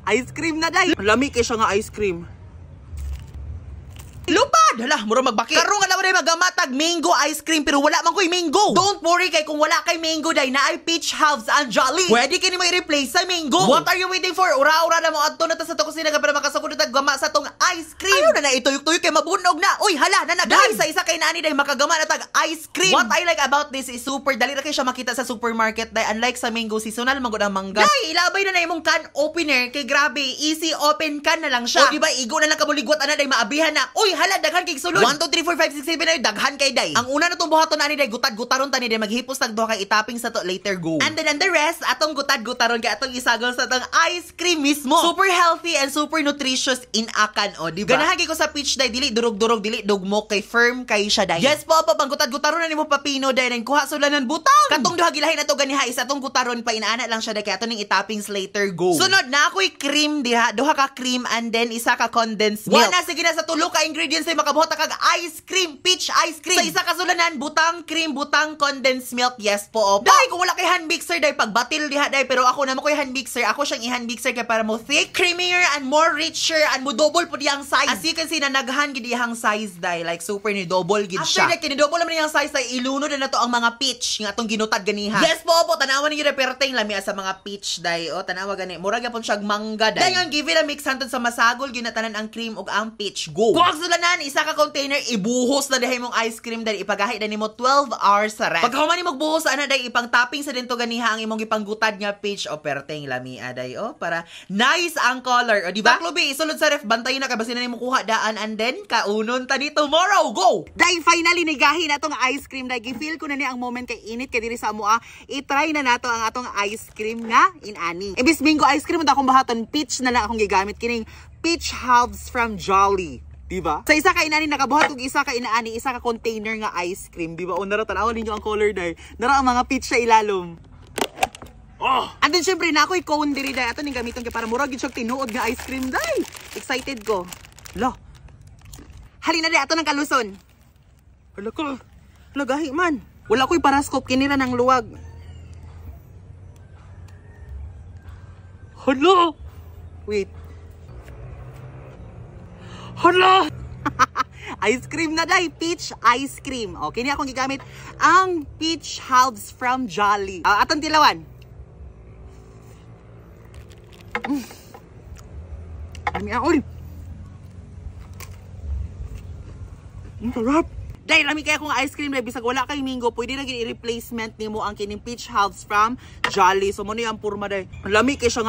Ice cream na day. Lami kay siya nga ice cream. Lupad! Hala, mura magbaki. Karon nga naman day magamatag mango ice cream pero wala man ko'y mango. Don't worry kay kung wala kay mango day na ay peach halves and jolly. Pwede kini mo i-replace sa mango. What are you waiting for? Ura-ura na mo adto na ta sa to kusina ka para makasugod na gama sa tong ice cream. Ayaw na ituyok-tuyok kay mabunog na. Uy, hala, nanagay sa isa kay nani day makagama na tag ice cream. What I like about this is super dali ra kay siya makita sa supermarket day, unlike sa mango seasonal man gud ang mangga. Day, ilabay na imong can opener kay grabe, easy open can na lang siya. O di ba igo na lang kabuligwat ana day maabihan na. Uy, hala, daghan kay sulod. 1 2 3 4 5 6 7 ay daghan kay day. Ang una na tong buhaton ani day gutad-gutaron tani day maghipos tag duha kay itapping sa to later go. And then the rest atong gutad-gutaron kay atong isagol sa tong ice cream mismo. Super healthy and super nutritious in akan o, di ba? Ganahan ko sa peach day dili durog-durog dili dugmo kay firm kay siya day. Yes po pang gutad-gutaron na nimo papino day nang kuha sulanan butang. Katong duha gilahi na to ganiha isa tong gutaron pa inaana lang siya day kay ato ning itappings later go. Sunod na ako'y cream diha, duha ka cream and then isa ka condensed milk. Wala sige na sa tulo ka ingredients ay makabuhat kag ice cream, peach ice cream. Sa isa ka sulanan butang cream, butang condensed milk. Yes po. Day kung wala kay hand mixer day pagbatil diha day pero ako naman ko'y hand mixer. Ako siyang i-hand mixer kay para mo thick, creamier and more richer and mo double po diyang size. As you can see na naghan gid diyang size day like super ni double gid siya. After that kini double naman diyang size ay ilunod na to ang mga peach nga atong ginutad ganiha. Yes po tanawan niyo reperteng lami sa mga peach day. O tanawa gani. Mura gyapon siya mangga day. Dayon give it a mix hantod sa masagol ginatanan ang cream ug ang peach go. Kuwag sulanan isa ka container ibuhos na dahi mong ice cream dahil ipagahi na nimo 12 hours sa ref. Pagkahuman nimo buhos ana day ipang topping sa dito ganiha ang imong ipanggutad nga peach o perteng lami aday o para nice ang color o di ba? Klubi isulod sa ref bantayin na kay basin na nimo kuha daan and then kaunon tani tomorrow go. Day finally nigahi na tong ice cream day gifeel ko na ni ang moment kay init kay diri sa amoa i-try na nato ang atong ice cream nga inani. Ibis mango ice cream ta akong bahaton peach na lang akong gigamit kining peach halves from Jolly. Diba? Sa isa ka inani nakabuhat ug isa ka inaani, isa ka container nga ice cream, diba? O nara tanaw ninyo ang color day. Nara ang mga peach sa ilalom. Oh! And then syempre na ako'y cone diri day. Ato ning gamiton kay para murag gyud siya tinuod nga ice cream day. Excited ko. Lo. Halina day ato nang kaluson. Hala ko. Lagahi man. Wala ko'y parascope kinira ng luwag. Hala. Wait. Hala! Ice cream na day, peach ice cream. Okay, niya akong gigamit ang peach halves from Jolly. Atong tilawan. Lami uy. Ang sarap. Day, lami kaya kung ice cream, bisag wala kay mango, pwede na i-replacement nimo ang kining peach halves from Jolly. So, muna yung purma day. Lami kaya siya nga